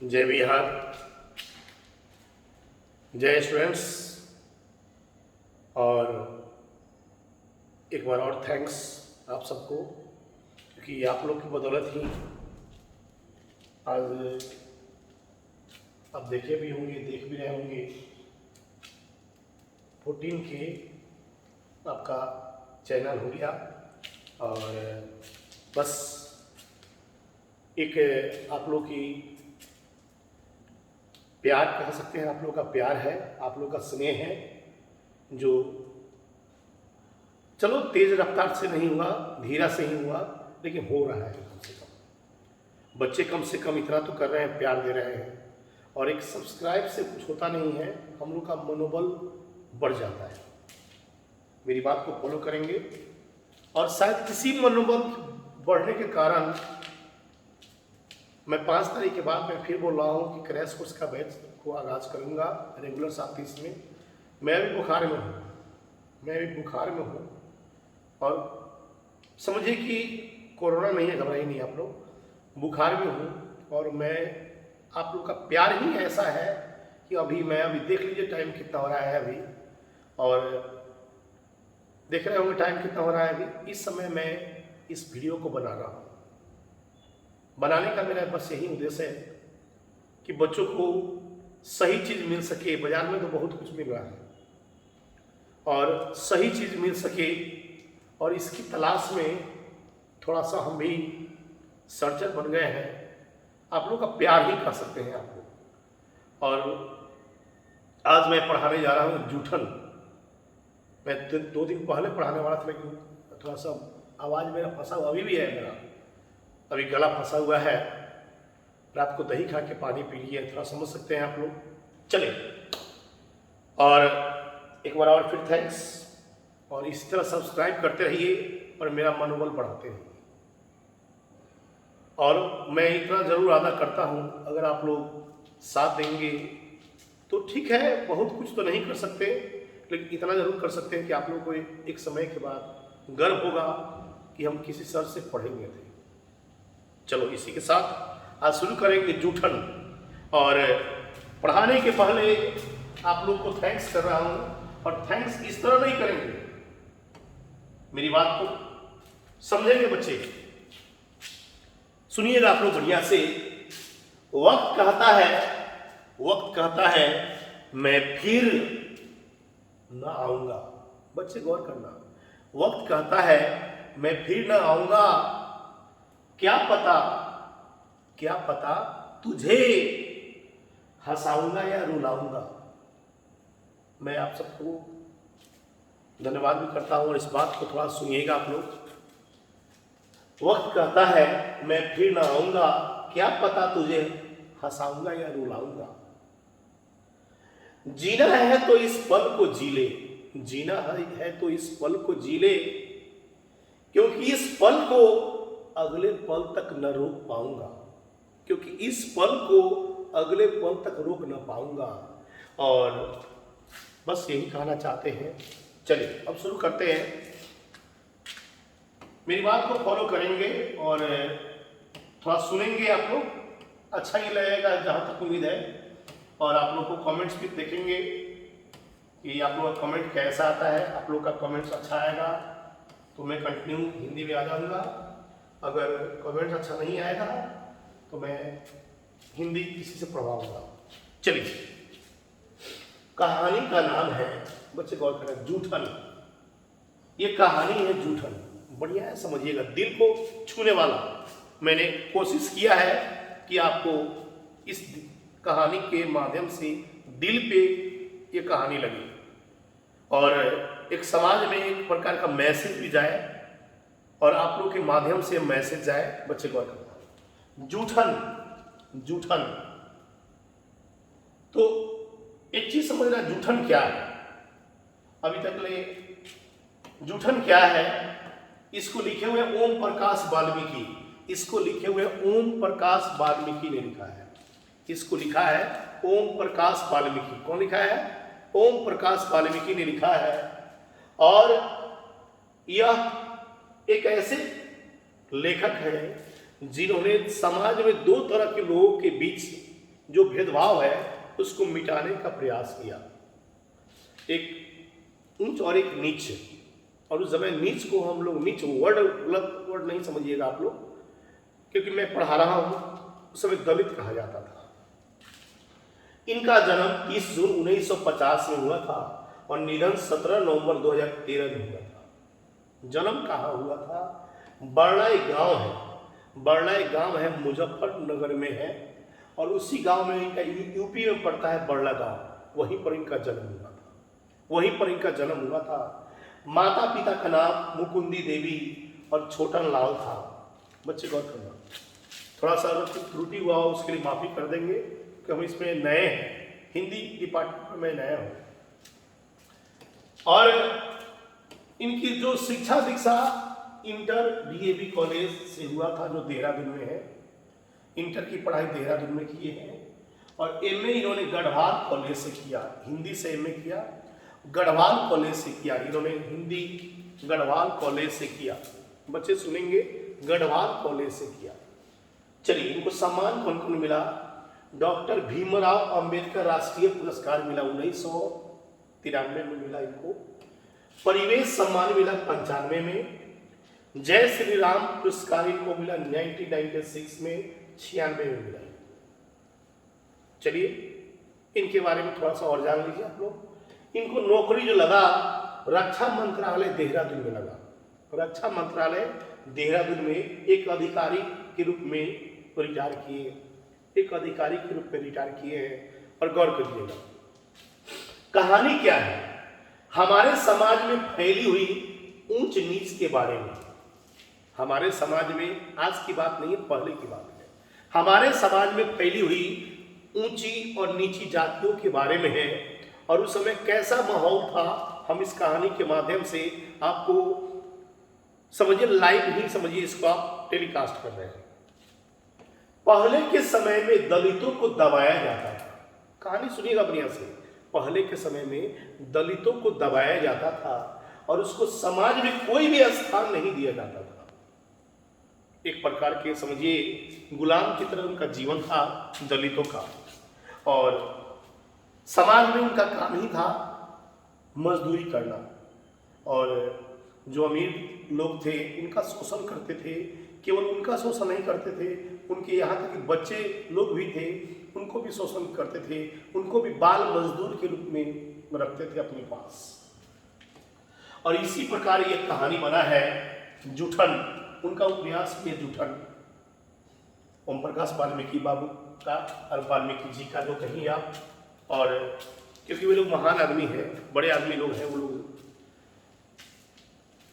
जय बिहार। जय स्टूडेंट्स। और एक बार और थैंक्स आप सबको, क्योंकि आप लोग की बदौलत ही आज आप देखे भी होंगे, देख भी रहे होंगे 14 के आपका चैनल हो गया। और बस एक आप लोग की प्यार कह सकते हैं, आप लोग का प्यार है, आप लोग का स्नेह है, जो चलो तेज रफ्तार से नहीं हुआ, धीरा से ही हुआ, लेकिन हो रहा है। कम से कम बच्चे कम से कम इतना तो कर रहे हैं, प्यार दे रहे हैं। और एक सब्सक्राइब से कुछ होता नहीं है, हम लोग का मनोबल बढ़ जाता है। मेरी बात को फॉलो करेंगे और शायद इसी मनोबल बढ़ने के कारण मैं 5 तारीख के बाद मैं फिर बोल रहा हूँ कि क्रैश कोर्स का बैच को आगाज़ करूँगा रेगुलर साथ। इसमें मैं भी बुखार में हूँ और समझिए कि कोरोना नहीं है, घबराइए नहीं आप लोग। बुखार में हूँ और मैं आप लोग का प्यार ही ऐसा है कि अभी देख लीजिए टाइम कितना हो रहा है अभी, और देख रहे होंगे टाइम कितना हो रहा है अभी। इस समय मैं इस वीडियो को बना रहा हूँ। बनाने का मेरा बस यही उद्देश्य है कि बच्चों को सही चीज़ मिल सके। बाजार में तो बहुत कुछ मिल रहा है और सही चीज़ मिल सके, और इसकी तलाश में थोड़ा सा हम भी सर्चर बन गए हैं। आप लोग का प्यार ही कर सकते हैं आप लोग। और आज मैं पढ़ाने जा रहा हूँ जूठन। मैं 2 दिन पहले पढ़ाने वाला था, लेकिन थोड़ा सा आवाज़ मेरा फंसा हुआ अभी भी है, मेरा अभी गला फंसा हुआ है। रात को दही खा के पानी पी लिए, थोड़ा समझ सकते हैं आप लोग। चले, और एक बार और फिर थैंक्स, और इसी तरह सब्सक्राइब करते रहिए और मेरा मनोबल बढ़ाते रहिए। और मैं इतना ज़रूर अदा करता हूँ, अगर आप लोग साथ देंगे तो ठीक है। बहुत कुछ तो नहीं कर सकते, लेकिन इतना ज़रूर कर सकते हैं कि आप लोगों को एक समय के बाद गर्व होगा कि हम किसी सर से पढ़ेंगे थे। चलो, इसी के साथ आज शुरू करेंगे जूठन। और पढ़ाने के पहले आप लोग को थैंक्स कर रहा हूँ, और थैंक्स इस तरह नहीं करेंगे, मेरी बात को समझेंगे बच्चे, सुनिएगा आप लोग बढ़िया से। वक्त कहता है मैं फिर ना आऊंगा। बच्चे गौर करना, वक्त कहता है मैं फिर ना आऊंगा, क्या पता तुझे हंसाऊंगा या रुलाऊंगा। मैं आप सबको धन्यवाद भी करता हूं, और इस बात को थोड़ा सुनिएगा आप लोग। वक्त कहता है मैं फिर ना आऊंगा, क्या पता तुझे हंसाऊंगा या रुलाऊंगा। जीना है तो इस पल को जी ले, जीना है तो इस पल को जी ले, क्योंकि इस पल को अगले पल तक न रोक पाऊंगा, क्योंकि इस पल को अगले पल तक रोक न पाऊंगा। और बस यही कहना चाहते हैं। चलिए अब शुरू करते हैं, मेरी बात को फॉलो करेंगे और थोड़ा सुनेंगे आप लोग, अच्छा ही लगेगा जहाँ तक उम्मीद है। और आप लोग को कमेंट्स भी देखेंगे कि आप लोग का कमेंट कैसा आता है। आप लोग का कमेंट्स अच्छा आएगा तो मैं कंटिन्यू हिंदी में आ जाऊँगा, अगर कमेंट अच्छा नहीं आएगा तो मैं हिंदी किसी से पढ़वाऊँगा। चलिए, कहानी का नाम है, बच्चे गौर करें, जूठन। ये कहानी है जूठन, बढ़िया है, समझिएगा, दिल को छूने वाला। मैंने कोशिश किया है कि आपको इस कहानी के माध्यम से दिल पे ये कहानी लगे, और एक समाज में एक प्रकार का मैसेज भी जाए, और आप लोग के माध्यम से मैसेज जाए। बच्चे गौर करना, जूठन तो एक चीज समझना, जूठन क्या है। अभी तक ले जूठन क्या है, इसको लिखे हुए ओम प्रकाश वाल्मीकि, इसको लिखे हुए ओम प्रकाश वाल्मीकि ने लिखा है। इसको लिखा है ओम प्रकाश वाल्मीकि। कौन लिखा है? ओम प्रकाश वाल्मीकि ने लिखा है। और यह एक ऐसे लेखक हैं जिन्होंने समाज में 2 तरह के लोगों के बीच जो भेदभाव है उसको मिटाने का प्रयास किया। एक ऊंच और एक नीच, और उस समय नीच को हम लोग, नीच वर्ड गलत वर्ड नहीं समझिएगा आप लोग, क्योंकि मैं पढ़ा रहा हूं, उस समय दलित कहा जाता था। इनका जन्म 30 जून 1950 में हुआ था और निधन 17 नवंबर 2013 में हुआ था। जन्म कहाँ हुआ था? बरला एक गांव है, बरला एक गांव है, मुजफ्फरनगर में है, और उसी गांव में इनका, यूपी में पड़ता है बरला गांव, वहीं पर इनका जन्म हुआ था, वहीं पर इनका जन्म हुआ था। माता पिता का नाम मुकुंदी देवी और छोटन लाल था। बच्चे गौर करना, थोड़ा सा अगर कुछ त्रुटि हुआ हो उसके लिए माफी कर देंगे कि हम इसमें नए हैं, हिंदी डिपार्टमेंट में नया हूं। और इनकी जो शिक्षा दीक्षा इंटर डीएवी कॉलेज से हुआ था, जो देहरादून में है। इंटर की पढ़ाई देहरादून में किए हैं, और एमए इन्होंने गढ़वाल कॉलेज से किया, हिंदी से एमए किया, गढ़वाल कॉलेज से किया इन्होंने, हिंदी गढ़वाल कॉलेज से किया। बच्चे सुनेंगे, गढ़वाल कॉलेज से किया। चलिए, इनको सम्मान कौन कौन मिला? डॉक्टर भीमराव अंबेडकर राष्ट्रीय पुरस्कार मिला 1993 में मिला इनको। परिवेश सम्मान मिला 95 में। जय श्री राम पुरस्कार इनको मिला 1996 में, 96 में मिला। चलिए, इनके बारे में थोड़ा सा और जान लीजिए आप लोग। इनको नौकरी जो लगा, रक्षा मंत्रालय देहरादून में लगा। रक्षा मंत्रालय देहरादून में एक अधिकारी के रूप में रिटायर किए, एक अधिकारी के रूप में रिटायर किए हैं। और गौर करिएगा, कहानी क्या है? हमारे समाज में फैली हुई ऊंच नीच के बारे में। हमारे समाज में, आज की बात नहीं है, पहले की बात है, हमारे समाज में फैली हुई ऊंची और नीची जातियों के बारे में है। और उस समय कैसा माहौल था, हम इस कहानी के माध्यम से आपको समझिए, लाइव ही समझिए, इसको आप टेलीकास्ट कर रहे हैं। पहले के समय में दलितों को दबाया जाता था। कहानी सुनिएगा बढ़िया से। पहले के समय में दलितों को दबाया जाता था और उसको समाज में कोई भी स्थान नहीं दिया जाता था। एक प्रकार के समझिए गुलाम की तरह उनका जीवन था दलितों का, और समाज में उनका काम ही था मजदूरी करना। और जो अमीर लोग थे उनका शोषण करते थे। केवल उनका शोषण नहीं करते थे, उनके यहाँ तक कि बच्चे लोग भी थे, उनको भी शोषण करते थे, उनको भी बाल मजदूर के रूप में रखते थे अपने पास। और इसी प्रकार ये कहानी बना है जूठन, उनका उपन्यास भी है जूठन, ओम प्रकाश वाल्मीकि बाबू का और वाल्मीकि जी का, जो कहीं आप। और क्योंकि वे लोग महान आदमी हैं, बड़े आदमी लोग हैं वो लोग,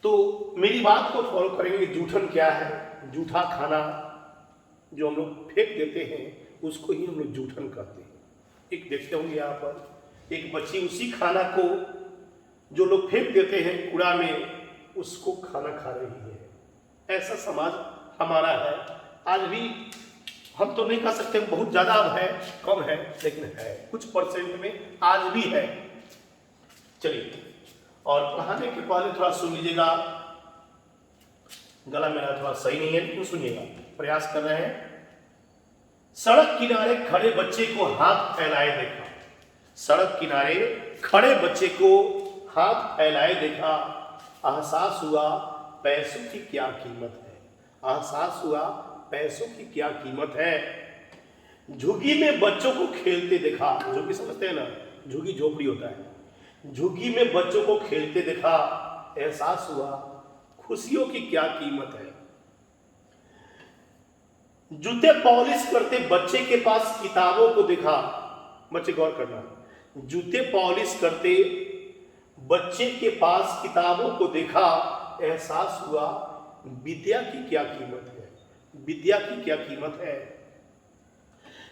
तो मेरी बात को फॉलो करेंगे। जूठन क्या है? जूठा खाना जो हम लोग फेंक देते हैं उसको ही हम लोग जूठन कहते हैं। एक देखते होंगे यहाँ पर एक बच्ची उसी खाना को जो लोग फेंक देते हैं कूड़ा में, उसको खाना खा रही है। ऐसा समाज हमारा है आज भी। हम तो नहीं कह सकते बहुत ज़्यादा अब है, कम है, लेकिन है, कुछ परसेंट में आज भी है। चलिए, और पढ़ाने के पहले थोड़ा सुन लीजिएगा, गला मेरा थोड़ा सही नहीं है, लेकिन सुनिएगा, प्रयास कर रहे हैं। सड़क किनारे खड़े बच्चे को हाथ फैलाए देखा। सड़क किनारे खड़े बच्चे को हाथ फैलाए देखा। एहसास हुआ पैसों की क्या कीमत है। एहसास हुआ पैसों की क्या कीमत है। झुग्गी में बच्चों को खेलते देखा। झुग्गी समझते हैं ना, झुग्गी झोपड़ी होता है। झुग्गी में बच्चों को खेलते देखा। एहसास हुआ खुशियों की क्या कीमत है। जूते पॉलिश करते बच्चे के पास किताबों को देखा। बच्चे गौर करना, जूते पॉलिश करते बच्चे के पास किताबों को देखा। एहसास हुआ विद्या की क्या कीमत है। विद्या की क्या कीमत है।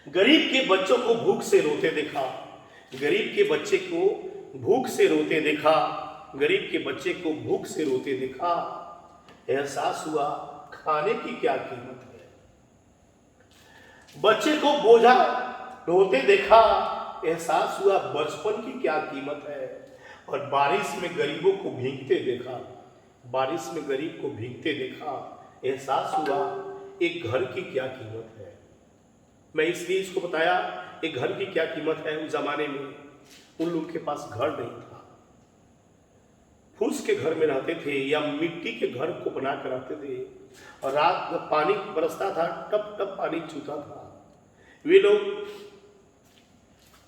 गरीब के बच्चों को भूख से रोते देखा। गरीब के बच्चे को भूख से रोते देखा। गरीब के बच्चे को भूख से रोते देखा। एहसास हुआ खाने की क्या कीमत है। बच्चे को बोझा ढोते देखा। एहसास हुआ बचपन की क्या कीमत है। और बारिश में गरीबों को भीगते देखा। बारिश में गरीब को भीगते देखा। एहसास हुआ एक घर की क्या कीमत है। मैं इसलिए इसको बताया कि घर की क्या कीमत है। उस जमाने में उन लोगों के पास घर नहीं था, फूस के घर में रहते थे या मिट्टी के घर को बना कर रहते थे, और रात जब पानी बरसता था टप टप पानी छूता था। वे लोग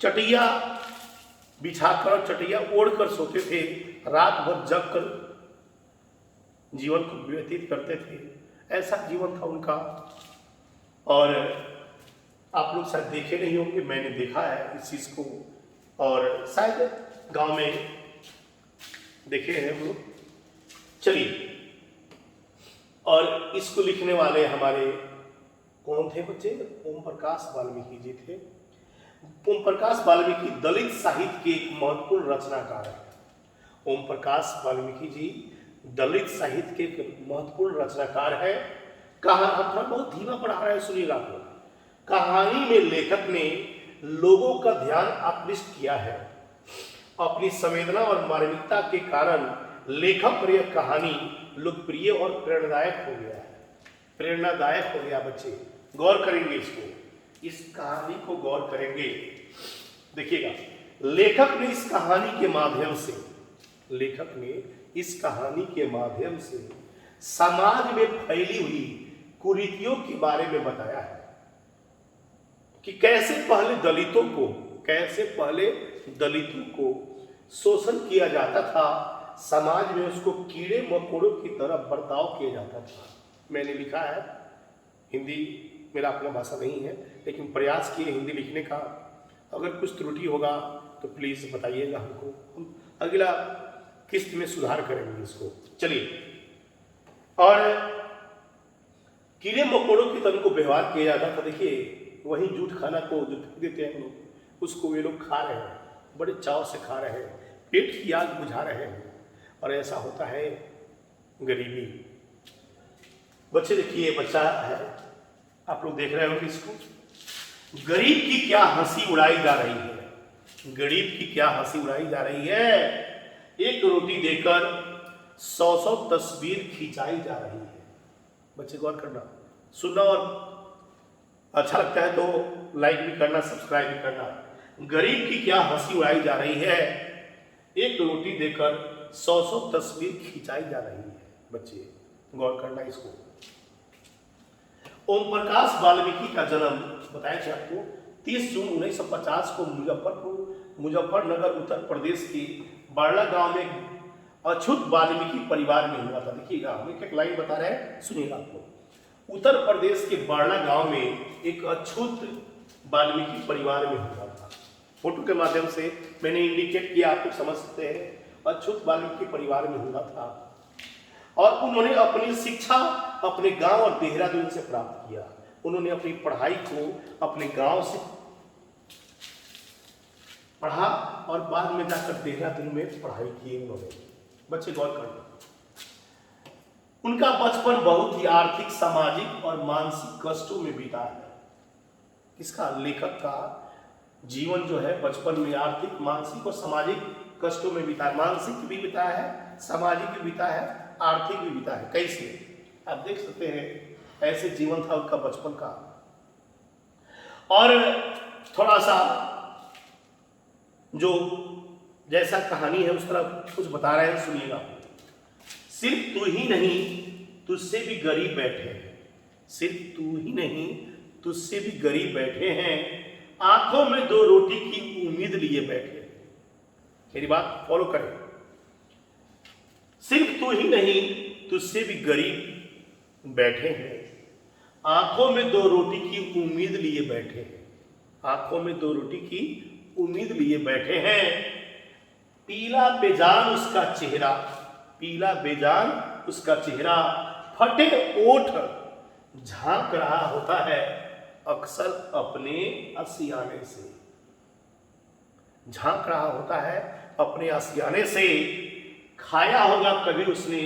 चटिया बिछाकर चटिया ओढ़कर सोते थे, रात भर जग कर जीवन को व्यतीत करते थे। ऐसा जीवन था उनका। और आप लोग शायद देखे नहीं होंगे, मैंने देखा है इस चीज को, और शायद गांव में देखे हैं हम लोग। चलिए, और इसको लिखने वाले हमारे कौन थे बच्चे? ओम प्रकाश वाल्मीकि जी थे। ओम प्रकाश वाल्मीकि दलित साहित्य के एक महत्वपूर्ण रचनाकार है। ओम प्रकाश वाल्मीकि जी दलित साहित्य के एक महत्वपूर्ण रचनाकार है। कहा हम बहुत धीमा पढ़ा रहे हैं, सुनिएगा आप लोग। कहानी में लेखक ने लोगों का ध्यान आकृष्ट किया है। अपनी संवेदना और मार्मिकता के कारण लेखक पर यह कहानी लोकप्रिय और प्रेरणादायक हो गया है। प्रेरणादायक हो गया। बच्चे गौर करेंगे इसको, इस कहानी को गौर करेंगे। देखिएगा, लेखक ने इस कहानी के माध्यम से समाज में फैली हुई कुरीतियों के बारे में बताया है कि कैसे पहले दलितों को शोषण किया जाता था, समाज में उसको कीड़े मकोड़ों की तरह बर्ताव किया जाता था। मैंने लिखा है, हिंदी मेरा अपना भाषा नहीं है, लेकिन प्रयास किए हिंदी लिखने का। अगर कुछ त्रुटि होगा तो प्लीज बताइएगा हमको, हम अगला किस्त में सुधार करेंगे इसको। चलिए, और कीड़े मकोड़ों की तरह को व्यवहार किया जाता था। देखिए, वही जूठ खाना को जो फेंक देते हैं लोग, उसको वे लोग खा रहे हैं, बड़े चाव से खा रहे हैं, पेट की आग बुझा रहे हैं। और ऐसा होता है गरीबी। बच्चे देखिए, बच्चा है, आप लोग देख रहे होंगे इसको। गरीब की क्या हंसी उड़ाई जा रही है, गरीब की क्या हंसी उड़ाई जा रही है। एक रोटी देकर 100 तस्वीर खिंचाई जा रही है। बच्चे गौर करना, सुनना, और अच्छा लगता है तो लाइक भी करना, सब्सक्राइब भी करना। गरीब की क्या हंसी उड़ाई जा रही है, एक रोटी देकर 100 तस्वीर खिंचाई जा रही है। बच्चे गौर करना इसको। ओम प्रकाश वाल्मीकि का जन्म बताया था आपको 30 जून 1950 को मुजफ्फरनगर उत्तर प्रदेश के बारला गांव में अछूत वाल्मीकि परिवार में हुआ था। देखिएगा, हम एक लाइन बता रहे हैं, सुनिएगा आपको। उत्तर प्रदेश के बारला गांव में एक अछूत वाल्मीकि परिवार में हुआ था। फोटो के माध्यम से मैंने इंडिकेट किया, आप लोग समझ सकते हैं। अछूत वाल्मीकि परिवार में हुआ था, और उन्होंने अपनी शिक्षा अपने गांव और देहरादून से प्राप्त किया। उन्होंने अपनी पढ़ाई को अपने गांव से पढ़ा और बाद में जाकर देहरादून में पढ़ाई की उन्होंने। बच्चे गौर करना, उनका बचपन बहुत ही आर्थिक, सामाजिक और मानसिक कष्टों में बीता है। किसका? लेखक का जीवन जो है बचपन में आर्थिक, मानसिक और सामाजिक कष्टों में बीता है। मानसिक भी बीता है, सामाजिक भी बीता है, आर्थिक भी बीता है। कैसे? आप देख सकते हैं, ऐसे जीवन था उनका बचपन का। और थोड़ा सा जो जैसा कहानी है उस तरह कुछ बता रहे हैं, सुनिएगा। सिर्फ तू ही नहीं, तुझसे भी गरीब बैठे हैं। सिर्फ तू ही नहीं, तुझसे भी गरीब बैठे हैं, आंखों में 2 रोटी की उम्मीद लिए बैठे हैं। मेरी बात फॉलो करें। सिर्फ तू ही नहीं, तुझसे भी गरीब बैठे हैं, आंखों में 2 रोटी की उम्मीद लिए बैठे हैं। आंखों में 2 रोटी की उम्मीद लिए बैठे हैं। पीला बेजान उसका चेहरा, पीला बेजान उसका चेहरा, फटे ओठ झांक रहा होता है अक्सर अपने आशियाने से। झांक रहा होता है अपने आशियाने से। खाया होगा कभी उसने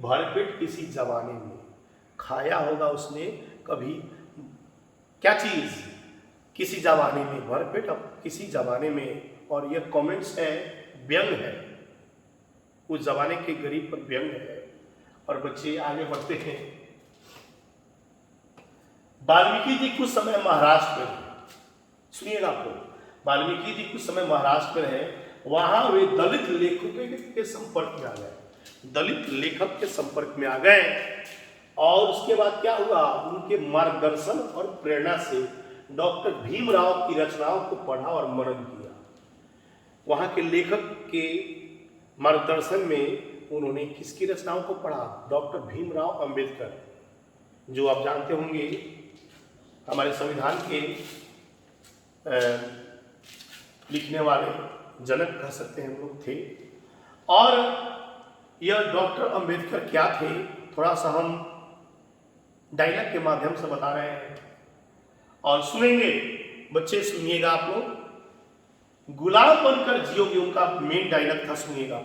भरपेट किसी जमाने में। खाया होगा उसने कभी क्या चीज? किसी जमाने में, भरपेट किसी जमाने में। और यह कमेंट्स है, व्यंग है, उस जमाने के गरीब पर व्यंग है। और बच्चे आगे बढ़ते हैं। वाल्मीकि जी कुछ समय महाराष्ट्र में थे। सुनिएगा आपको, वाल्मीकि जी कुछ समय महाराष्ट्र में है, वहां वे दलित लेखकों के संपर्क में आ गए, दलित लेखक के संपर्क में आ गए। और उसके बाद क्या हुआ, उनके मार्गदर्शन और प्रेरणा से डॉक्टर भीमराव की रचनाओं को पढ़ा और मनन किया। वहां के लेखक के मार्गदर्शन में उन्होंने किसकी रचनाओं को पढ़ा, डॉक्टर भीमराव अंबेडकर, जो आप जानते होंगे हमारे संविधान के लिखने वाले जनक कह सकते हैं हम लोग थे। और यह डॉक्टर अंबेडकर क्या थे, थोड़ा सा हम डायलॉग के माध्यम से बता रहे हैं और सुनेंगे। बच्चे सुनिएगा आप लोग, गुलाम बनकर जियोगे, उनका मेन डायलॉग था, सुनिएगा।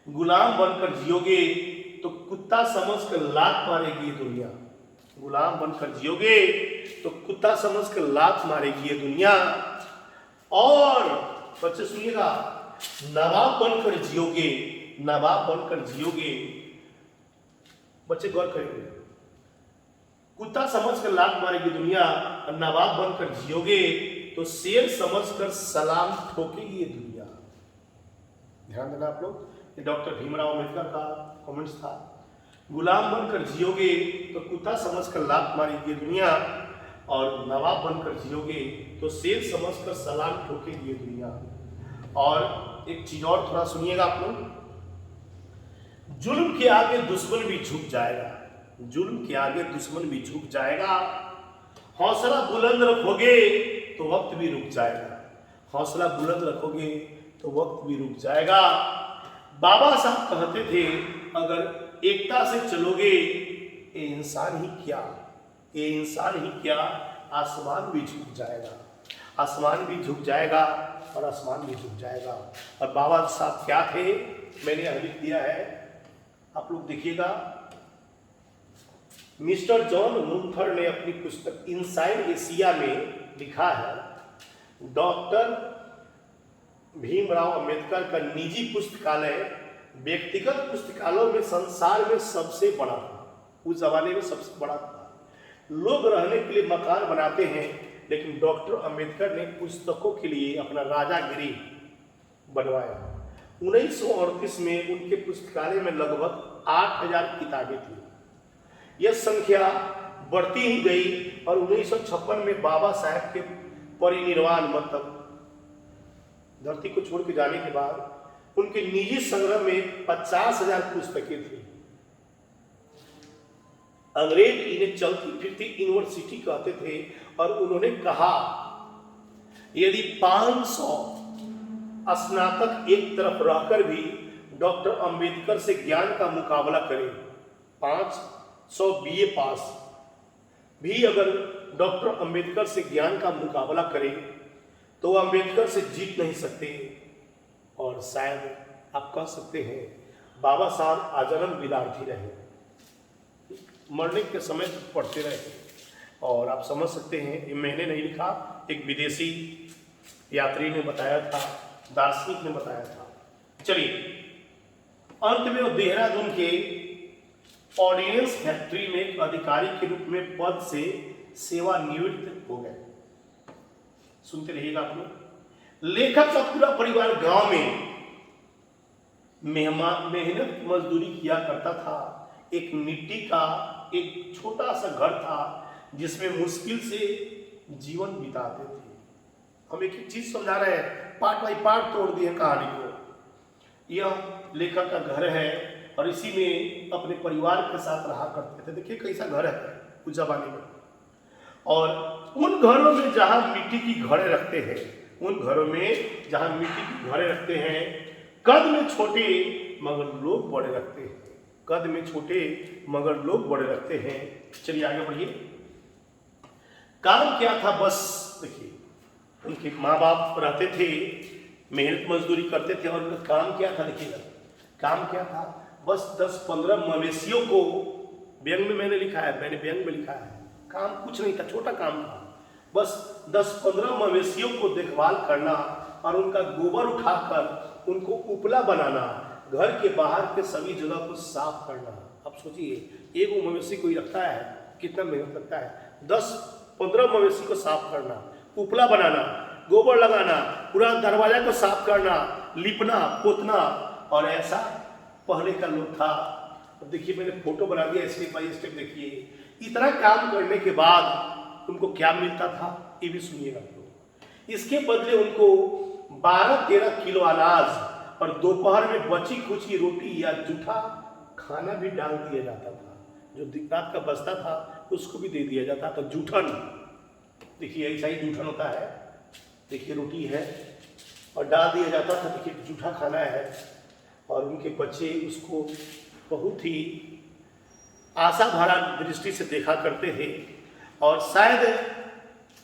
गुलाम बनकर जियोगे तो कुत्ता समझकर लात मारेगी ये दुनिया, गुलाम बनकर जियोगे तो कुत्ता समझकर लात मारेगी ये दुनिया। और बच्चे सुनिएगा, नवाब बनकर जियोगे, नवाब बनकर जियोगे, बच्चे गौर करेंगे, कुत्ता समझकर लात मारेगी दुनिया और नवाब बनकर जियोगे तो शेर समझकर सलाम ठोकेगी ये दुनिया। ध्यान देना आप लोग, ये डॉक्टर भीमराव अंबेडकर का कमेंट्स था। गुलाम बनकर जियोगे तो कुत्ता समझकर लात मारेगी ये दुनिया और नवाब बनकर जियोगे तो शेर समझकर सलाम ठोकेगी ये दुनिया। और एक चीज और थोड़ा सुनिएगा आप लोग, जुल्म के आगे दुश्मन भी झुक जाएगा, जुल्म के आगे दुश्मन भी झुक जाएगा, हौसला बुलंद रखोगे तो वक्त भी रुक जाएगा, हौसला बुलंद रखोगे तो वक्त भी रुक जाएगा। बाबा साहब कहते थे, अगर एकता से चलोगे ये इंसान ही क्या, ये इंसान ही क्या, आसमान भी झुक जाएगा, आसमान भी झुक जाएगा और आसमान भी झुक जाएगा। और बाबा साहब क्या थे, मैंने यह लिख दिया है, आप लोग देखिएगा। मिस्टर जॉन मुंथर ने अपनी पुस्तक इनसाइड एशिया में लिखा है, डॉक्टर भीमराव अंबेडकर का निजी पुस्तकालय व्यक्तिगत पुस्तकालयों में संसार में सबसे बड़ा था, उस जमाने में सबसे बड़ा था। लोग रहने के लिए मकान बनाते हैं, लेकिन डॉक्टर अंबेडकर ने पुस्तकों के लिए अपना राजागिरी बनवाया। 1938 में उनके पुस्तकालय में लगभग 8000 किताबें थी। यह संख्या बढ़ती ही गई और 1956 में बाबा साहब के परिनिर्वाण मतलब धरती को छोड़ के जाने के बाद उनके निजी संग्रह में 50,000 पुस्तकें थी। अंग्रेज इन्हें चलती फिरती यूनिवर्सिटी कहते थे और उन्होंने कहा, यदि 500 स्नातक एक तरफ रहकर भी डॉक्टर अंबेडकर से ज्ञान का मुकाबला करें, 500 बीए पास भी अगर डॉक्टर अंबेडकर से ज्ञान का मुकाबला करें तो अंबेडकर से जीत नहीं सकते। और शायद आप कह सकते हैं बाबा साहब आजीवन विद्यार्थी रहे, मरने के समय पढ़ते रहे। और आप समझ सकते हैं, ये मैंने नहीं लिखा, एक विदेशी यात्री ने बताया था, दार्शनिक ने बताया था। चलिए, अंत में वो देहरादून के ऑर्डिनेंस फैक्ट्री में एक अधिकारी के रूप में पद से सेवानिवृत्त हो गए। सुनते रहिएगा आप लोग। लेखक का पूरा परिवार गांव में मेहनत मजदूरी किया करता था। एक मिट्टी का एक छोटा सा घर था जिसमें मुश्किल से जीवन बिताते थे। हम एक एक चीज समझा रहे हैं, पार्ट बाई पार्ट तोड़ दिए कहानी को। यह लेखक का घर है और इसी में अपने परिवार के साथ रहा करते थे। देखिए कैसा घर है उस जमाने में। और उन घरों में जहां मिट्टी की घड़े रखते हैं, उन घरों में जहां मिट्टी की घड़े रखते हैं, कद में छोटे मगर लोग बड़े रखते हैं, कद में छोटे मगर लोग बड़े रखते हैं। चलिए आगे बढ़िए। काम क्या था, बस देखिए, उनके माँ बाप रहते थे, मेहनत मजदूरी करते थे और उनका काम क्या था, देखिएगा काम क्या था, बस 10-15 मवेशियों को, व्यंग में मैंने लिखा है, मैंने व्यंग में लिखा है, काम कुछ नहीं था, छोटा काम था, बस 10-15 मवेशियों को देखभाल करना और उनका गोबर उठाकर उनको उपला बनाना, घर के बाहर के सभी जगह को साफ करना। अब सोचिए, एक मवेशी कोई रखता है कितना मेहनत लगता है। 10-15 मवेशी को साफ करना, उपला बनाना, गोबर लगाना, पूरा दरवाजा को साफ करना, लिपना पोतना, और ऐसा पहले का लोग था। अब देखिए मैंने फोटो बना दिया, स्टेप बाय स्टेप देखिए। इतना काम करने के बाद उनको क्या मिलता था ये भी सुनिएगा तो। इसके बदले उनको 12-13 किलो अनाज और दोपहर में बची खुची रोटी या जूठा खाना भी डाल दिया जाता था। जो रात का बचता था उसको भी दे दिया जाता था। जूठन, देखिए ऐसा ही जूठन होता है, देखिए रोटी है और डाल दिया जाता था, देखिए जूठा खाना है। और उनके बच्चे उसको बहुत ही आशा भरा दृष्टि से देखा करते थे और शायद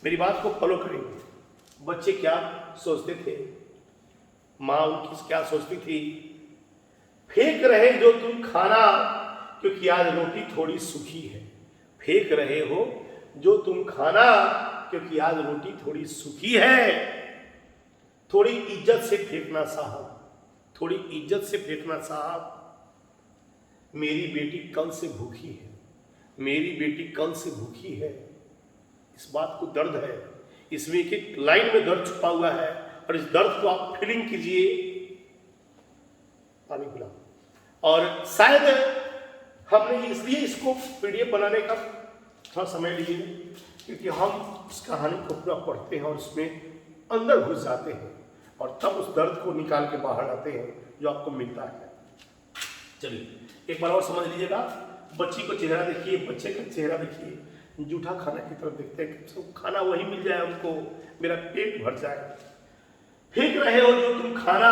मेरी बात को फॉलो करेंगे। बच्चे क्या सोचते थे, माँ उनकी क्या सोचती थी, फेंक रहे जो तुम खाना क्योंकि आज रोटी थोड़ी सूखी है। फेंक रहे हो जो तुम खाना क्योंकि आज रोटी थोड़ी सूखी है। थोड़ी इज्जत से फेंकना साहब, थोड़ी इज्जत से फेंकना साहब। मेरी बेटी कल से भूखी है, मेरी बेटी कल से भूखी है। इस बात को दर्द है, इसमें एक लाइन में दर्द छुपा हुआ है और इस दर्द को आप फीलिंग कीजिए। पानी पिलाओ। और शायद हमने इसलिए इसको पीडीएफ बनाने का थोड़ा समय लिए क्योंकि हम इस कहानी को पूरा पढ़ते हैं और उसमें अंदर घुस जाते हैं और तब उस दर्द को निकाल के बाहर आते हैं जो आपको मिलता है। चलिए एक बार और समझ लीजिएगा। बच्ची को चेहरा देखिए, बच्चे का चेहरा देखिए, जूठा खाना की तरफ देखते हैं कि खाना वही मिल जाए उनको, मेरा पेट भर जाए। फेंक रहे हो जो तुम खाना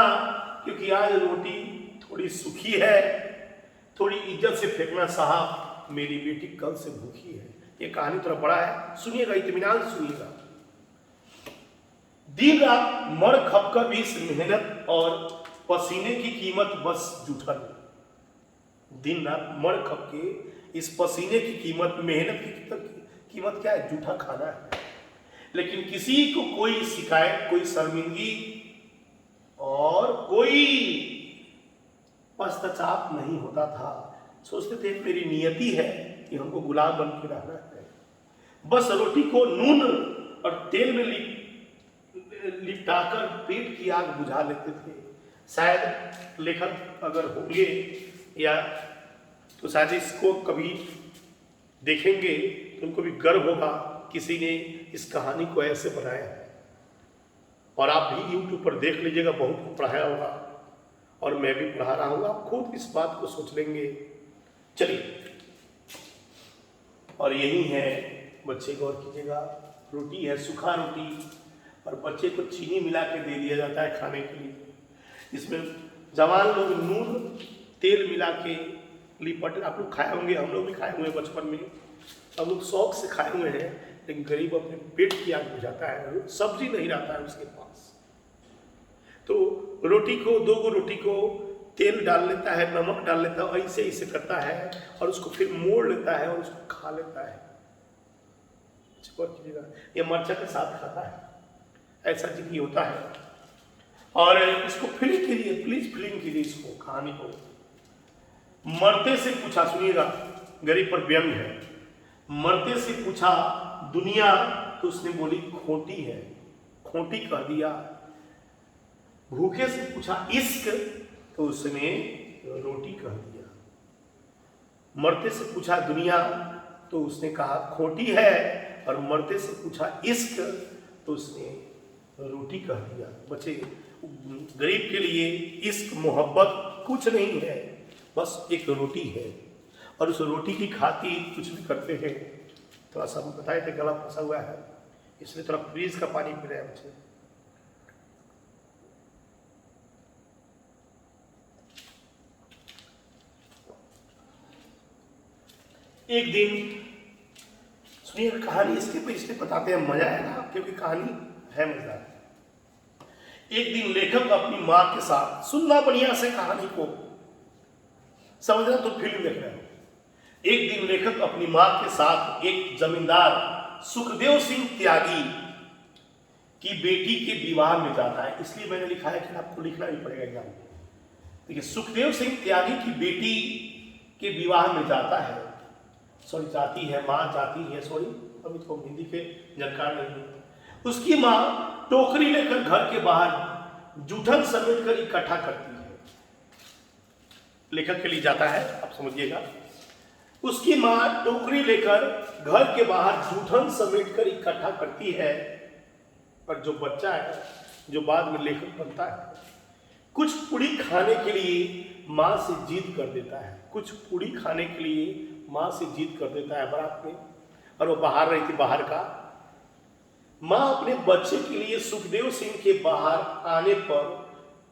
क्योंकि आज रोटी थोड़ी सूखी है। थोड़ी इज्जत से फेंकना साहब, मेरी बेटी कल से भूखी है। ये कहानी थोड़ा बड़ा है, सुनिएगा, इत्मीनान से सुनिएगा। दिन रात मर खपकर भी इस मेहनत और पसीने की कीमत बस जूठन। दिन रात मर खप के इस पसीने की कीमत, मेहनत की कीमत क्या है? जूठा खाना है। लेकिन किसी को कोई शिकायत, कोई शर्मिंदगी और कोई पश्चाताप नहीं होता था। सोचते थे मेरी नियति है कि हमको गुलाम बन के रहना है। बस रोटी को नून और तेल में लिपटाकर पेट की आग बुझा लेते थे। शायद लेखक अगर होंगे या तो शायद इसको कभी देखेंगे तो उनको भी गर्व होगा किसी ने इस कहानी को ऐसे बनाया है। और आप भी यूट्यूब पर देख लीजिएगा, बहुत को पढ़ाया होगा और मैं भी पढ़ा रहा हूँ, आप खुद इस बात को सोच लेंगे। चलिए, और यही है, बच्चे गौर कीजिएगा, रोटी है, सूखा रोटी, और बच्चे को चीनी मिला के दे दिया जाता है खाने के लिए। इसमें जवान लोग नून तेल मिला के लिपट, आप लोग खाए होंगे, हम लोग भी खाए हुए हैं बचपन में, हम लोग शौक से खाए हुए हैं। लेकिन गरीब अपने पेट की आग बुझाता है, सब्जी नहीं रहता है उसके पास, तो रोटी को, 2 रोटी को तेल डाल लेता है, नमक डाल लेता है, ऐसे ऐसे करता है और उसको फिर मोड़ लेता है और उसको खा लेता है। ये मरचा के साथ खाता है, ऐसा जिक्र होता है। और इसको फीलिंग कीजिए, प्लीज फीलिंग कीजिए इसको, कहानी को। मरते से पूछा, सुनिएगा, गरीब पर व्यंग है। मरते से पूछा दुनिया, तो उसने बोली खोटी है, खोटी कह दिया। भूखे से पूछा इश्क, तो उसने रोटी कह दिया। मरते से पूछा दुनिया, तो उसने कहा खोटी है, और मरते से पूछा इश्क, तो उसने रोटी कह दिया। बच्चे, गरीब के लिए इश्क, मोहब्बत कुछ नहीं है, बस एक रोटी है, और उस रोटी की खातिर कुछ भी करते हैं। थोड़ा सा बताए थे गला फंसा हुआ है, इसलिए थोड़ा फ्रीज का पानी पी रहे हैं बच्चे। एक दिन, सुनिए कहानी, इसलिए बताते हैं, मजा आएगा क्योंकि कहानी है मजेदार। एक दिन लेखक अपनी माँ के साथ, सुनना बढ़िया से कहानी को, समझना तो फिल्म देख रहे हो। एक दिन लेखक अपनी माँ के साथ एक जमींदार सुखदेव सिंह त्यागी की बेटी के विवाह में जाता है। इसलिए मैंने लिखा है कि आपको लिखना भी पड़ेगा एग्जाम में। देखिए, सुखदेव सिंह त्यागी की बेटी के विवाह में जाता है सॉरी जाती है, माँ जाती है, सॉरी अभी तो हिंदी के जानकार नहीं है। उसकी माँ टोकरी लेकर घर के बाहर जूठन समेट कर इकट्ठा करती है। लेखक के लिए जाता है, आप समझिएगा। उसकी माँ टोकरी लेकर घर के बाहर जूठन समेट कर इकट्ठा करती है। पर जो बच्चा है, जो बाद में लेखक बनता है, कुछ पूड़ी खाने के लिए माँ से जिद कर देता है। कुछ पूड़ी खाने के लिए माँ से जिद कर देता है बारात में, और वो बाहर रही थी, बाहर का। माँ अपने बच्चे के लिए सुखदेव सिंह के बाहर आने पर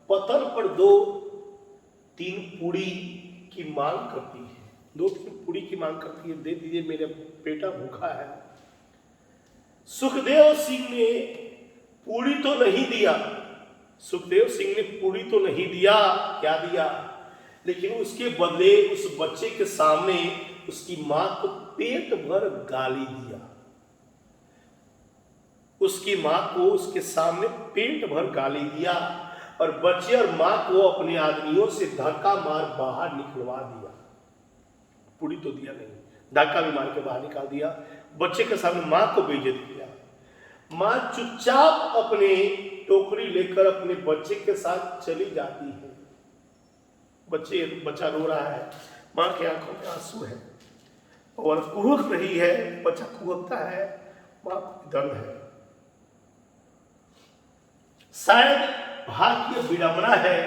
पत्थर पर 2-3 पूड़ी की मांग करती है। 2-3 पूड़ी की मांग करती है, दे दीजिए मेरा बेटा भूखा है। सुखदेव सिंह ने पूड़ी तो नहीं दिया, सुखदेव सिंह ने पूड़ी तो नहीं दिया, क्या दिया, लेकिन उसके बदले उस बच्चे के सामने उसकी मां को पेट भर गाली दिया। उसकी मां को उसके सामने पेट भर गाली दिया और बच्चे और मां को अपने आदमियों से धक्का मार बाहर निकलवा दिया। पूड़ी तो दिया नहीं, धक्का भी मार के बाहर निकाल दिया। बच्चे के सामने मां को बेइज्जत किया। मां चुपचाप अपने टोकरी लेकर अपने बच्चे के साथ चली जाती है। बच्चा रो रहा है, मां की आंखों में आंसू है और कुहक रही है। बच्चा कुहकता है, मां को दर्द है। शायद भाग्य विडंबना है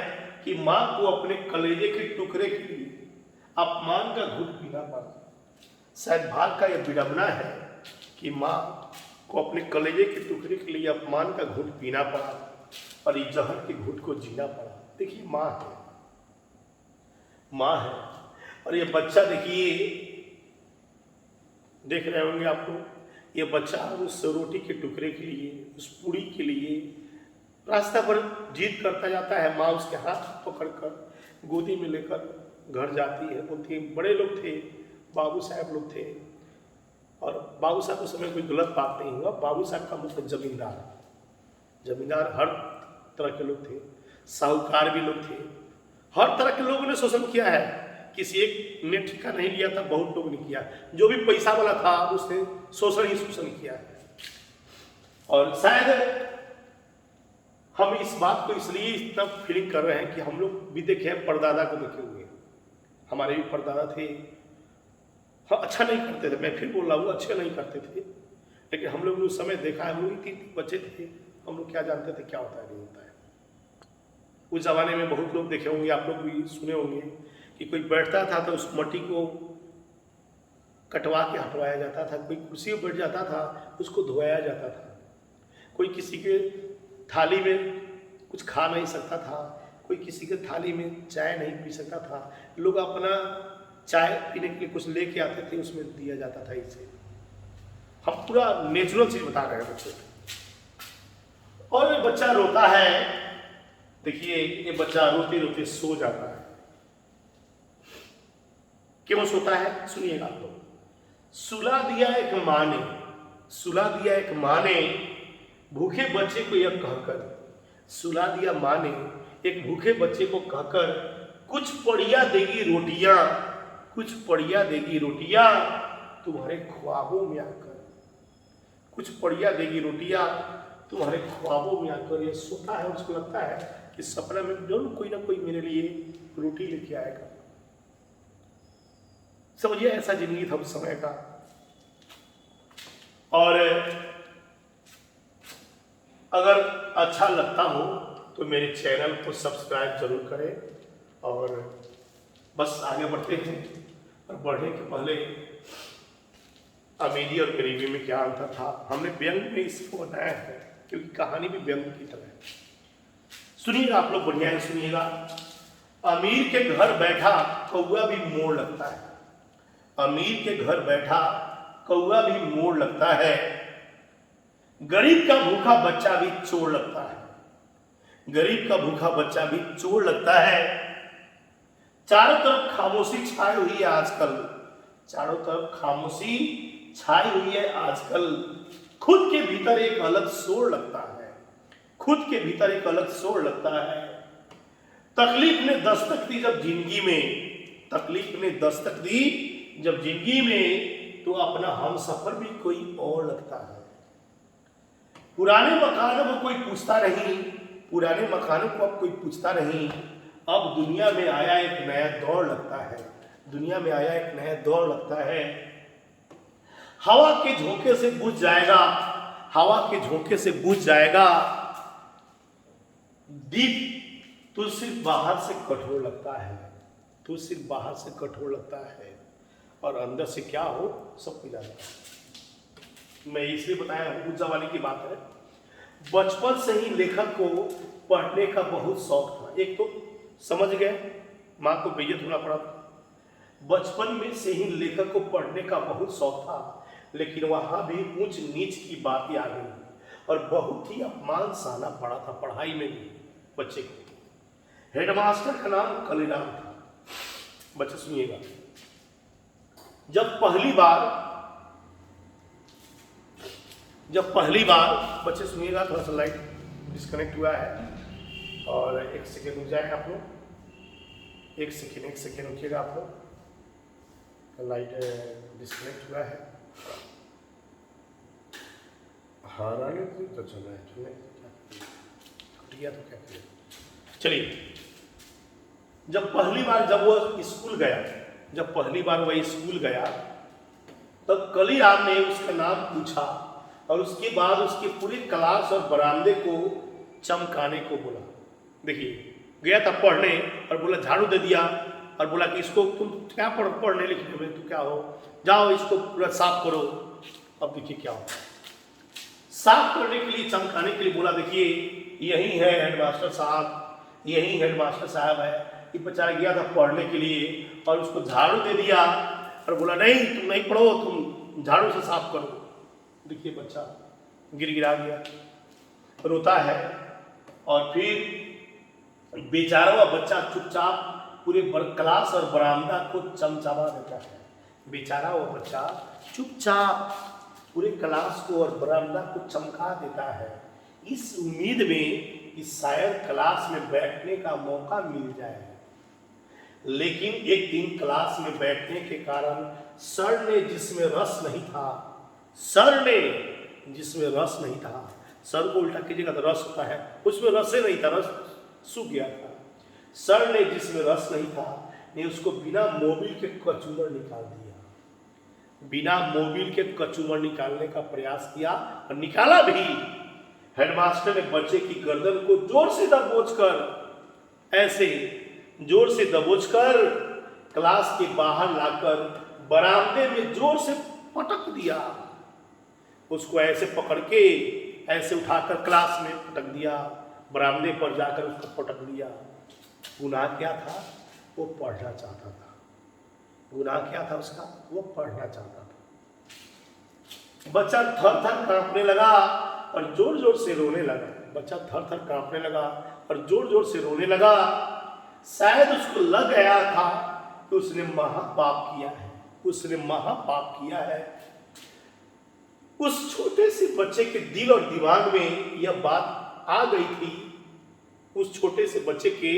कि मां को अपने कलेजे के टुकड़े के लिए अपमान का घूंट पीना पड़ा। शायद भाग्य का यह विडंबना है कि मां को अपने कलेजे के टुकड़े के लिए अपमान का घूंट पीना पड़ा और इस जहर के घूंट को जीना पड़ा। देखिए मां है, मां है। और ये बच्चा देखिए, देख रहे होंगे आप लोग, ये बच्चा उस रोटी के टुकड़े के लिए, उस पूड़ी के लिए रास्ता पर जिद करता जाता है। माँ उसके हाथ पकड़कर गोदी में लेकर घर जाती है। उनके बड़े लोग थे, बाबू साहब लोग थे, और बाबू साहब उस समय कोई गलत बात नहीं हुआ। बाबू साहब का मतलब जमींदार, जमींदार हर तरह के लोग थे, साहूकार भी लोग थे, हर तरह के लोगों ने शोषण किया है। किसी एक ने ठेका नहीं लिया था, बहुत लोग ने किया। जो भी पैसा वाला था उसने शोषण ही शोषण किया है। और शायद हम इस बात को इसलिए इतना फीलिंग कर रहे हैं कि हम लोग भी देखे हैं, परदादा को देखे हुए। हमारे भी परदादा थे, हाँ अच्छा नहीं करते थे, मैं फिर बोल रहा हूँ अच्छे नहीं करते थे, लेकिन हम लोग ने उस समय देखा है। हम लोग 3 बच्चे थे, हम लोग क्या जानते थे क्या होता है नहीं होता है। उस जमाने में बहुत लोग देखे होंगे, आप लोग भी सुने होंगे कि कोई बैठता था तो उस मट्टी को कटवा के हटवाया जाता था। कोई कुर्सी पर बैठ जाता था, उसको धोया जाता था। कोई किसी के थाली में कुछ खा नहीं सकता था, कोई किसी के थाली में चाय नहीं पी सकता था। लोग अपना चाय पीने के लिए कुछ लेके आते थे, उसमें दिया जाता था। इसे हम पूरा नेचुरल चीज बता रहे हैं बच्चे। और ये बच्चा रोता है, देखिए ये बच्चा रोते रोते सो जाता है। क्यों सोता है सुनिएगा आप लोग। सुला दिया एक माँ ने, सुला दिया एक माँ ने भूखे बच्चे को यह कहकर, सुला दिया माँ ने एक भूखे बच्चे को कहकर, कुछ पड़िया देगी रोटियां, कुछ पड़िया देगी रोटियां तुम्हारे ख्वाबों में आकर, कुछ पड़िया देगी रोटियां तुम्हारे ख्वाबों में आकर। ये सोता है, उसको लगता है कि सपना में जरूर कोई ना कोई मेरे लिए रोटी लेके आएगा। समझिए ऐसा जिंदगी था उस समय का। और अगर अच्छा लगता हो तो मेरे चैनल को सब्सक्राइब जरूर करें। और बस आगे बढ़ते हैं, और बढ़ने के पहले अमीरी और गरीबी में क्या अंतर था, हमने व्यंग में इसको बनाया है, क्योंकि कहानी भी व्यंग की तरह है। सुनिएगा आप लोग, बढ़िया है सुनिएगा। अमीर के घर बैठा कौआ भी मोड़ लगता है, अमीर के घर बैठा कौआ भी मोड़ लगता है, गरीब का भूखा बच्चा भी चोर लगता है, गरीब का भूखा बच्चा भी चोर लगता है। चारों तरफ खामोशी छाई हुई है आजकल, चारों तरफ खामोशी छाई हुई है आजकल। खुद के भीतर एक अलग शोर लगता है, खुद के भीतर एक अलग शोर लगता है। तकलीफ ने दस्तक दी जब जिंदगी में, तकलीफ ने दस्तक दी जब जिंदगी में तो अपना हम सफर भी कोई और लगता है। पुराने मकानों को कोई पूछता नहीं, पुराने मकानों को अब कोई पूछता नहीं। अब दुनिया में आया एक नया दौर लगता है, दुनिया में आया एक नया दौर लगता है। हवा के झोंके से बुझ जाएगा, हवा के झोंके से बुझ जाएगा दीप। तो सिर्फ बाहर से कठोर लगता है, तो सिर्फ बाहर से कठोर लगता है और अंदर से क्या हो सबको जानता है। मैं इसलिए बताया हूं, ऊर्जा वाली की बात है। बचपन से ही लेखक को पढ़ने का बहुत शौक था। एक तो समझ गए माँ को बेइज्जत होना पड़ा था। बचपन में से ही लेखक को पढ़ने का बहुत शौक था, लेकिन वहां भी ऊंच नीच की बातें आ गई और बहुत ही अपमान सहना पड़ा था पढ़ाई में भी बच्चे को। हेडमास्टर का नाम कलीराम था। बच्चे सुनिएगा, जब पहली बार बच्चे सुनिएगा, थोड़ा सा लाइट डिस्कनेक्ट हुआ है और एक सेकेंड रुक जाएगा आप लोग, एक सेकेंड रुकिएगा आप लोग। लाइट डिस्कनेक्ट हुआ है। हाँ रानी तो चल रहा है, टूट गया तो क्या करें। चलिए, जब पहली बार जब वो स्कूल गया, तब कलीराम ने उसका नाम पूछा और उसके बाद उसके पूरे क्लास और बरामदे को चमकाने को बोला। देखिए, गया था पढ़ने और बोला, झाड़ू दे दिया और बोला कि इसको तुम क्या पढ़ने लिखने में तुम क्या हो, जाओ इसको पूरा साफ करो। अब देखिए क्या हो, साफ करने के लिए, चमकाने के लिए बोला। देखिए यही है हेडमास्टर साहब, यही हेडमास्टर साहब है। ये बेचारा गया था पढ़ने के लिए और उसको झाड़ू दे दिया और बोला, नहीं तुम नहीं पढ़ो, तुम झाड़ू से साफ करो। देखिए बच्चा गिड़गिड़ा गया, रोता है और फिर बेचारा हुआ बच्चा चुपचाप पूरे क्लास और बरामदा को चमचावा देता है। बेचारा हुआ बच्चा चुपचाप पूरे क्लास को और बरामदा को चमका देता है, इस उम्मीद में कि शायद क्लास में बैठने का मौका मिल जाए। लेकिन एक दिन क्लास में बैठने के कारण सर ने जिसमें रस नहीं था, सर को उल्टा कीजिएगा तो रस होता है, उसमें रस ही नहीं था, रस सूख गया था। सर ने जिसमें रस नहीं था ने उसको बिना मोबिल के कचूमर निकाल दिया। बिना मोबिल के कचूमर निकालने का प्रयास किया और निकाला भी। हेडमास्टर ने बच्चे की गर्दन को जोर से दबोचकर, ऐसे जोर से दबोचकर क्लास के बाहर लाकर बरामदे में जोर से पटक दिया। उसको ऐसे पकड़ के ऐसे उठाकर क्लास में पटक दिया, बरामदे पर जाकर उसको पटक दिया। गुनाह क्या था? वो पढ़ना चाहता था। गुनाह क्या था उसका? वो पढ़ना चाहता था। बच्चा थर थर कांपने लगा और जोर जोर से रोने लगा। बच्चा थर थर कांपने लगा और जोर जोर से रोने लगा। शायद उसको लग गया था कि उसने महापाप किया है, उसने महापाप किया है। उस छोटे से बच्चे के दिल और दिमाग में यह बात आ गई थी, उस छोटे से बच्चे के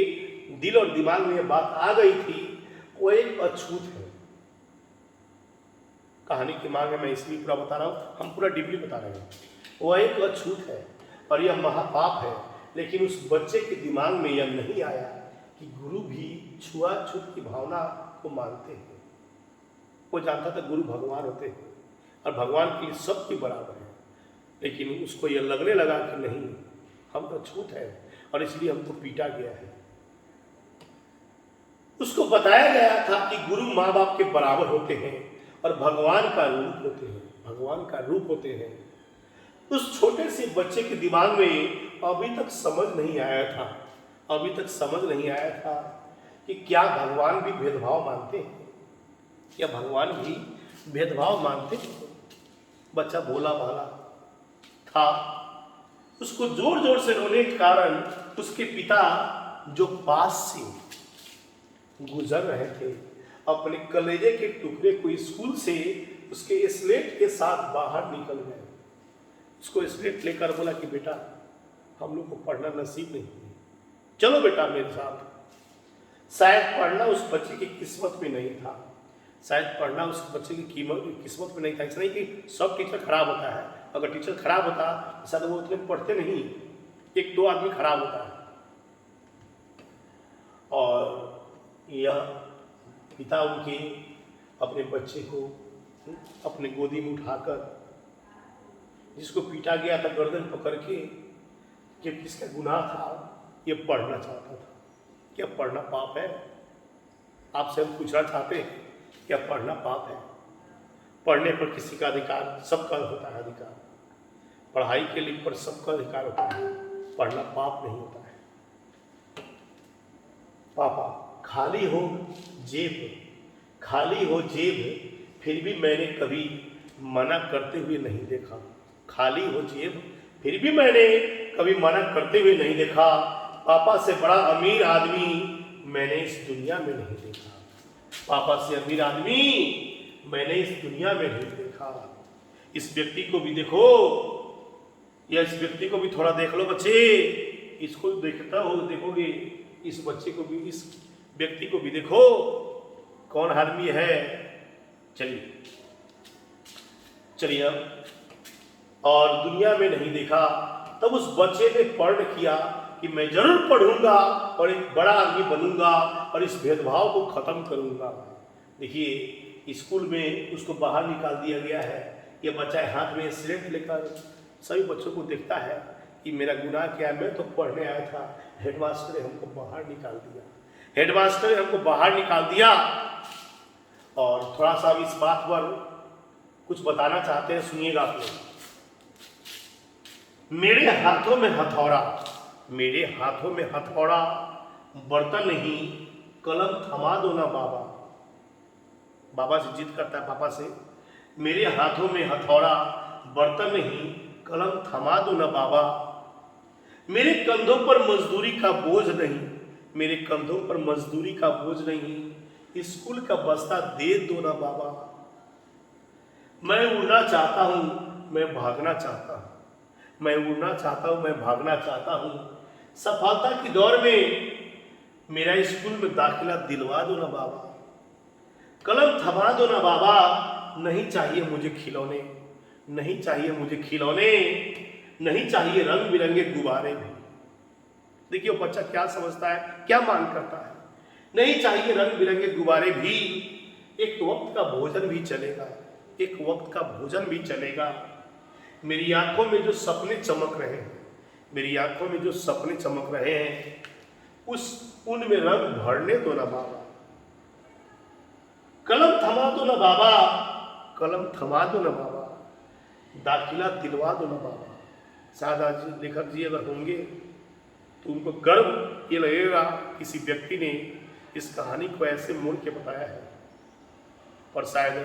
दिल और दिमाग में यह बात आ गई थी। वो एक अछूत है। कहानी की मांग है, मैं इसलिए पूरा बता रहा हूं, हम पूरा डीपली बता रहे हैं। वह एक अछूत है और यह महापाप है। लेकिन उस बच्चे के दिमाग में यह नहीं आया कि गुरु भी छुआछूत की भावना को मानते हैं। वो जानता था गुरु भगवान होते हैं और भगवान के लिए सबके बराबर है। लेकिन उसको यह लगने लगा कि नहीं, हम तो छूत है और इसलिए हमको पीटा गया है। उसको बताया गया था कि गुरु माँ बाप के बराबर होते हैं और भगवान का रूप होते हैं, भगवान का रूप होते हैं। उस छोटे से बच्चे के दिमाग में अभी तक समझ नहीं आया था, अभी तक समझ नहीं आया था कि क्या भगवान भी भेदभाव मानते हैं, क्या भगवान भी भेदभाव मानते हैं। बच्चा भोला भाला था। उसको जोर जोर से रोने के कारण उसके पिता जो पास से गुजर रहे थे, अपने कलेजे के टुकड़े को स्कूल से उसके स्लेट के साथ बाहर निकल गए। उसको स्लेट लेकर बोला कि बेटा हम लोग को पढ़ना नसीब नहीं है, चलो बेटा मेरे साथ। शायद पढ़ना उस बच्चे की किस्मत में नहीं था, शायद पढ़ना उस बच्चे की किस्मत में नहीं था। ऐसा नहीं कि सब टीचर खराब होता है, अगर टीचर खराब होता शायद वो उतने पढ़ते नहीं, एक दो आदमी खराब होता है। और यह पिता उनके अपने बच्चे को अपने गोदी में उठाकर, जिसको पीटा गया था गर्दन पकड़ के, कि किसका गुनाह था, ये पढ़ना चाहता था। क्या पढ़ना पाप है? आपसे हम पूछना चाहते हैं, क्या पढ़ना पाप है? पढ़ने पर किसी का अधिकार, सबका होता है अधिकार, पढ़ाई के लिए पर सबका अधिकार होता है, पढ़ना पाप नहीं होता है। पापा खाली हो जेब, खाली हो जेब, फिर भी मैंने कभी मना करते हुए नहीं देखा। खाली हो जेब, फिर भी मैंने कभी मना करते हुए नहीं देखा। पापा से बड़ा अमीर आदमी मैंने इस दुनिया में नहीं देखा। पापा से अमीर आदमी मैंने इस दुनिया में नहीं देखा। इस व्यक्ति को भी देखो, या इस व्यक्ति को भी थोड़ा देख लो बच्चे, इसको देखता हो, देखोगे इस बच्चे को भी, इस व्यक्ति को भी देखो कौन आदमी है। चलिए चलिए अब, और दुनिया में नहीं देखा, तब उस बच्चे ने प्रण किया कि मैं जरूर पढ़ूंगा और एक बड़ा आदमी बनूंगा और इस भेदभाव को खत्म करूंगा। देखिए स्कूल में उसको बाहर निकाल दिया गया है। ये बच्चा हाथ में सिलेट लेकर सभी बच्चों को देखता है कि मेरा गुनाह क्या है, मैं तो पढ़ने आया था, हेडमास्टर ने हमको बाहर निकाल दिया, हेडमास्टर ने हमको बाहर निकाल दिया। और थोड़ा सा इस बात पर कुछ बताना चाहते हैं, सुनिएगा आप लोग। मेरे हाथों में हथौड़ा, मेरे हाथों में हथौड़ा, बर्तन नहीं कलम थमा दो ना बाबा। बाबा से जिद करता है, पापा से, मेरे हाथों में हथौड़ा, बर्तन नहीं कलम थमा दो ना बाबा। मेरे कंधों पर मजदूरी का बोझ नहीं, मेरे कंधों पर मजदूरी का बोझ नहीं, स्कूल का बस्ता दे दो ना बाबा। मैं उड़ना चाहता हूं, मैं भागना चाहता हूं, मैं उड़ना चाहता हूं, मैं भागना चाहता हूं। सफलता की दौड़ में मेरा स्कूल में दाखिला दिलवा दो ना बाबा। कलम थमा दो ना बाबा। नहीं चाहिए मुझे खिलौने, नहीं चाहिए मुझे खिलौने, नहीं चाहिए रंग बिरंगे गुब्बारे भी। देखिए वो बच्चा क्या समझता है, क्या मांग करता है। नहीं चाहिए रंग बिरंगे गुब्बारे भी, एक वक्त का भोजन भी चलेगा, एक वक्त का भोजन भी चलेगा। मेरी आंखों में जो सपने चमक रहे हैं, मेरी आंखों में जो सपने चमक रहे हैं, उनमें रंग भरने दो ना बाबा। कलम थमा दो ना बाबा, कलम थमा दो ना बाबा, दाखिला दिलवा दो ना बाबा। शायद आज लेखक जी अगर होंगे तो उनको गर्व ये लगेगा किसी व्यक्ति ने इस कहानी को ऐसे मोड़ के बताया है। और शायद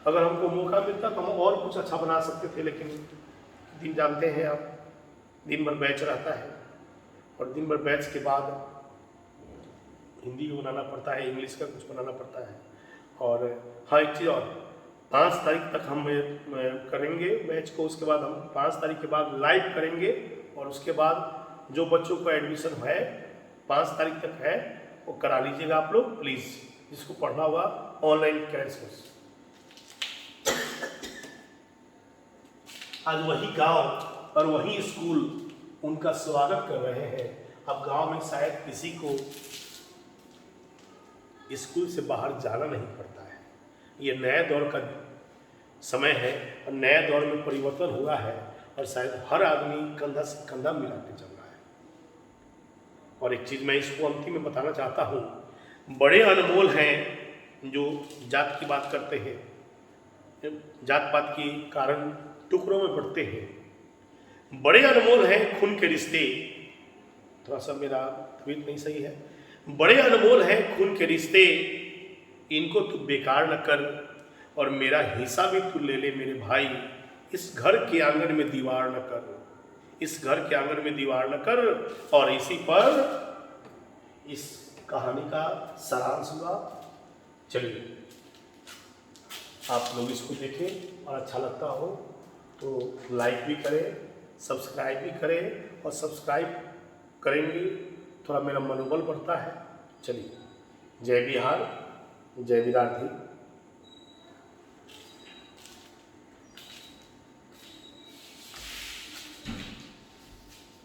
अगर हमको मौका मिलता तो हम और कुछ अच्छा बना सकते थे, लेकिन दिन जानते हैं आप, दिन भर बैच रहता है और दिन भर बैच के बाद हिंदी को बनाना पड़ता है, इंग्लिश का कुछ बनाना पड़ता है। और हाँ एक चीज़ और, 5 तारीख तक हम करेंगे मैच को, उसके बाद हम 5 तारीख के बाद लाइव करेंगे। और उसके बाद जो बच्चों को एडमिशन है 5 तारीख तक है वो करा लीजिएगा आप लोग प्लीज़, जिसको पढ़ना होगा ऑनलाइन क्रैश कोर्स। आज वही गांव और वही स्कूल उनका स्वागत कर रहे हैं। अब गांव में शायद किसी को स्कूल से बाहर जाना नहीं पड़ता है। ये नए दौर का समय है और नए दौर में परिवर्तन हुआ है और शायद हर आदमी कंधा से कंधा मिला के चल रहा है। और एक चीज़ मैं इसको अंतिम में बताना चाहता हूँ, बड़े अनमोल हैं जो जात की बात करते हैं, जात पात के कारण टुकड़ों में बढ़ते हैं। बड़े अनमोल हैं खून के रिश्ते, थोड़ा सा मेरा तबीयत नहीं सही है। बड़े अनमोल हैं खून के रिश्ते, इनको तू बेकार न कर और मेरा हिस्सा भी तू ले ले मेरे भाई। इस घर के आंगन में दीवार न कर, इस घर के आंगन में दीवार न कर। और इसी पर इस कहानी का सारांश हुआ। चलिए आप लोग इसको देखें और अच्छा लगता हो तो लाइक भी करें, सब्सक्राइब भी करें, और सब्सक्राइब करेंगे थोड़ा मेरा मनोबल बढ़ता है। चलिए, जय बिहार, जय विराट दी।